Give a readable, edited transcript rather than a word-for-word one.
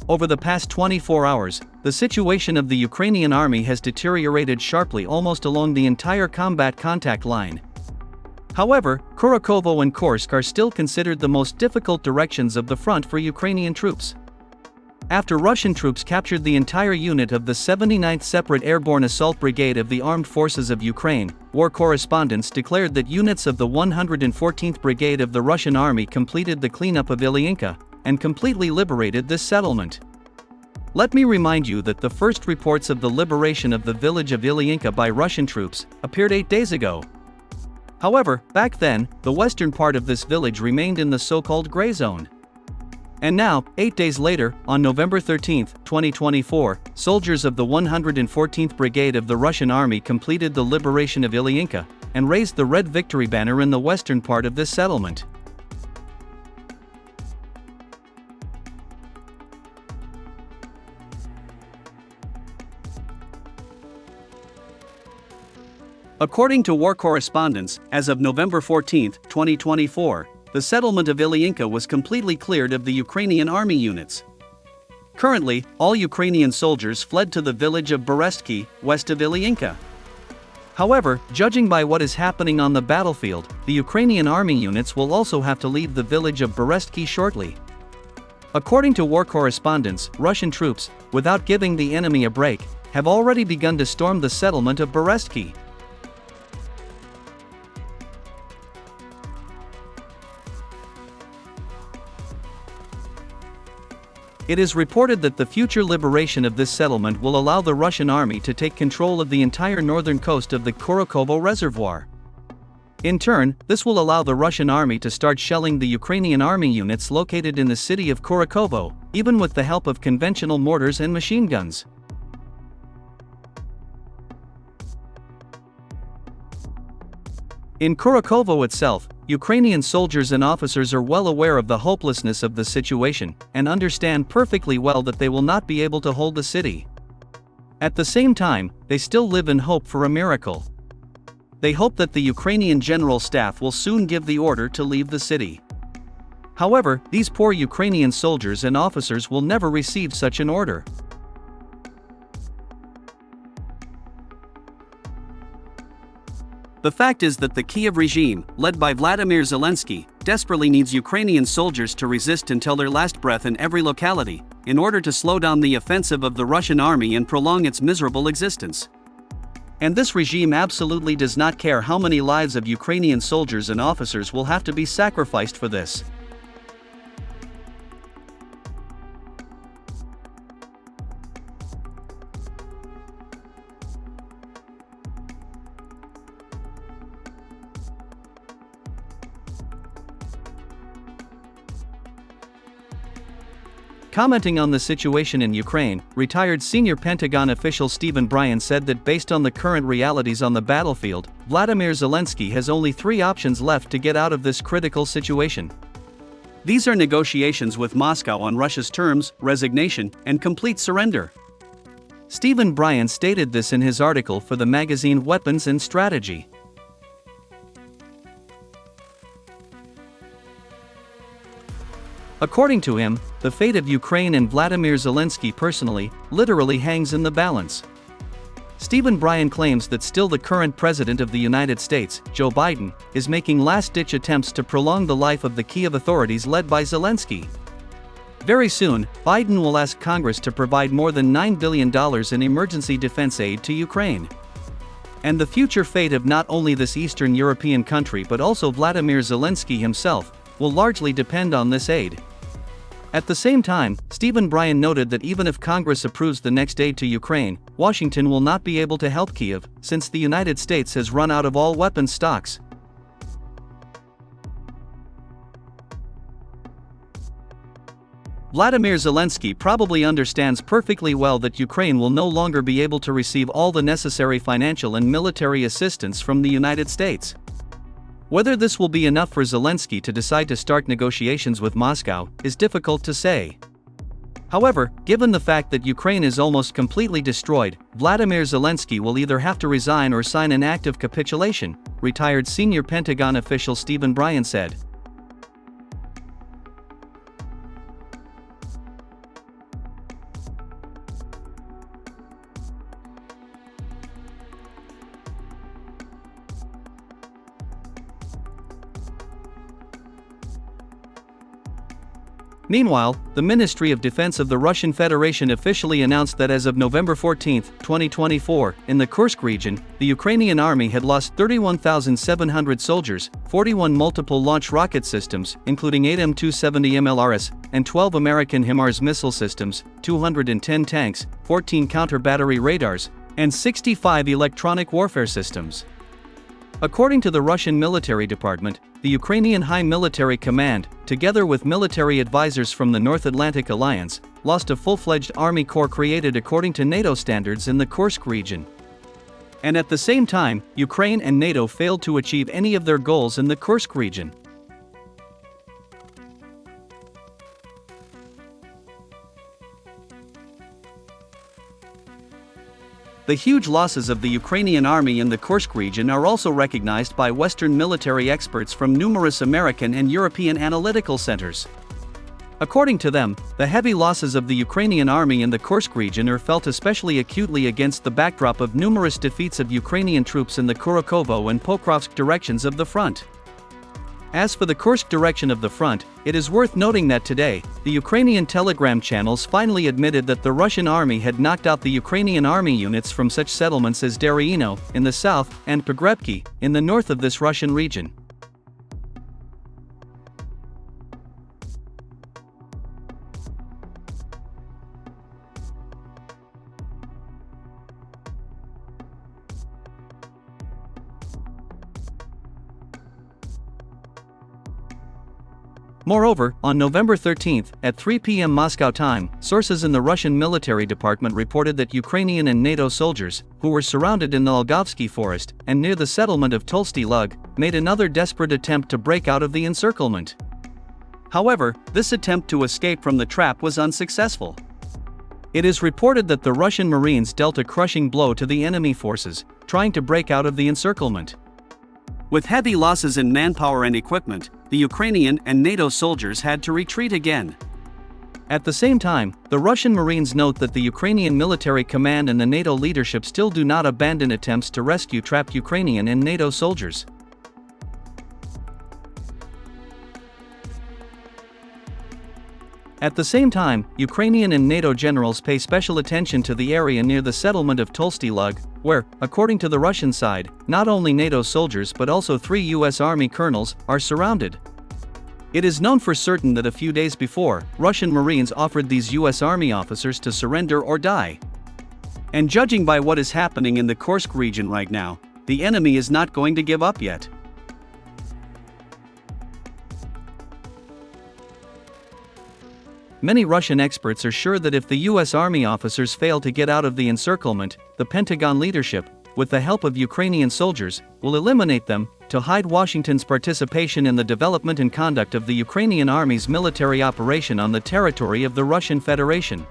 Over the past 24 hours, the situation of the Ukrainian army has deteriorated sharply almost along the entire combat contact line. However, Kurakhovo and Kursk are still considered the most difficult directions of the front for Ukrainian troops. After Russian troops captured the entire unit of the 79th Separate Airborne Assault Brigade of the Armed Forces of Ukraine, war correspondents declared that units of the 114th Brigade of the Russian Army completed the cleanup of Ilyinka and completely liberated this settlement. Let me remind you that the first reports of the liberation of the village of Ilyinka by Russian troops appeared 8 days ago. However, back then, the western part of this village remained in the so-called gray zone. And now, 8 days later, on November 13, 2024, soldiers of the 114th Brigade of the Russian Army completed the liberation of Ilyinka and raised the red victory banner in the western part of this settlement. According to war correspondents, as of November 14, 2024, the settlement of Ilyinka was completely cleared of the Ukrainian army units. Currently, all Ukrainian soldiers fled to the village of BORZZIKMAN, west of Ilyinka. However, judging by what is happening on the battlefield, the Ukrainian army units will also have to leave the village of BORZZIKMAN shortly. According to war correspondents, Russian troops, without giving the enemy a break, have already begun to storm the settlement of BORZZIKMAN. It is reported that the future liberation of this settlement will allow the Russian army to take control of the entire northern coast of the Kurakhovo reservoir. In turn, this will allow the Russian army to start shelling the Ukrainian army units located in the city of Kurakhovo, even with the help of conventional mortars and machine guns. In Kurakhovo itself, Ukrainian soldiers and officers are well aware of the hopelessness of the situation and understand perfectly well that they will not be able to hold the city. At the same time, they still live in hope for a miracle. They hope that the Ukrainian general staff will soon give the order to leave the city. However, these poor Ukrainian soldiers and officers will never receive such an order. The fact is that the Kiev regime, led by Vladimir Zelensky, desperately needs Ukrainian soldiers to resist until their last breath in every locality, in order to slow down the offensive of the Russian army and prolong its miserable existence. And this regime absolutely does not care how many lives of Ukrainian soldiers and officers will have to be sacrificed for this. Commenting on the situation in Ukraine, retired senior Pentagon official Stephen Bryan said that based on the current realities on the battlefield, Vladimir Zelensky has only 3 options left to get out of this critical situation. These are negotiations with Moscow on Russia's terms, resignation, and complete surrender. Stephen Bryan stated this in his article for the magazine Weapons and Strategy. According to him, the fate of Ukraine and Vladimir Zelensky personally, literally hangs in the balance. Stephen Bryan claims that still the current president of the United States, Joe Biden, is making last-ditch attempts to prolong the life of the Kiev authorities led by Zelensky. Very soon, Biden will ask Congress to provide more than $9 billion in emergency defense aid to Ukraine. And the future fate of not only this Eastern European country but also Vladimir Zelensky himself will largely depend on this aid. At the same time, Stephen Bryan noted that even if Congress approves the next aid to Ukraine, Washington will not be able to help Kiev, since the United States has run out of all weapons stocks. Vladimir Zelensky probably understands perfectly well that Ukraine will no longer be able to receive all the necessary financial and military assistance from the United States. Whether this will be enough for Zelensky to decide to start negotiations with Moscow is difficult to say. However, given the fact that Ukraine is almost completely destroyed, Vladimir Zelensky will either have to resign or sign an act of capitulation, retired senior Pentagon official Stephen Bryan said. Meanwhile, the Ministry of Defense of the Russian Federation officially announced that as of November 14, 2024, in the Kursk region, the Ukrainian army had lost 31,700 soldiers, 41 multiple launch rocket systems, including 8 M270 MLRS, and 12 American HIMARS missile systems, 210 tanks, 14 counter-battery radars, and 65 electronic warfare systems. According to the Russian military department, the Ukrainian High Military Command, together with military advisors from the North Atlantic Alliance, lost a full-fledged army corps created according to NATO standards in the Kursk region. And at the same time, Ukraine and NATO failed to achieve any of their goals in the Kursk region. The huge losses of the Ukrainian army in the Kursk region are also recognized by Western military experts from numerous American and European analytical centers. According to them, the heavy losses of the Ukrainian army in the Kursk region are felt especially acutely against the backdrop of numerous defeats of Ukrainian troops in the Kurakhovo and Pokrovsk directions of the front. As for the Kursk direction of the front, it is worth noting that today, the Ukrainian telegram channels finally admitted that the Russian army had knocked out the Ukrainian army units from such settlements as Daryino, in the south, and Pogrebki, in the north of this Russian region. Moreover, on November 13, at 3 p.m. Moscow time, sources in the Russian military department reported that Ukrainian and NATO soldiers, who were surrounded in the Olgovsky forest and near the settlement of Tolsty Lug, made another desperate attempt to break out of the encirclement. However, this attempt to escape from the trap was unsuccessful. It is reported that the Russian Marines dealt a crushing blow to the enemy forces, trying to break out of the encirclement. With heavy losses in manpower and equipment, the Ukrainian and NATO soldiers had to retreat again. At the same time, the Russian Marines note that the Ukrainian military command and the NATO leadership still do not abandon attempts to rescue trapped Ukrainian and NATO soldiers. At the same time, Ukrainian and NATO generals pay special attention to the area near the settlement of Tolsty Lug, where, according to the Russian side, not only NATO soldiers but also 3 U.S. Army colonels are surrounded. It is known for certain that a few days before, Russian Marines offered these U.S. Army officers to surrender or die. And judging by what is happening in the Kursk region right now, the enemy is not going to give up yet. Many Russian experts are sure that if the U.S. Army officers fail to get out of the encirclement, the Pentagon leadership, with the help of Ukrainian soldiers, will eliminate them, to hide Washington's participation in the development and conduct of the Ukrainian Army's military operation on the territory of the Russian Federation.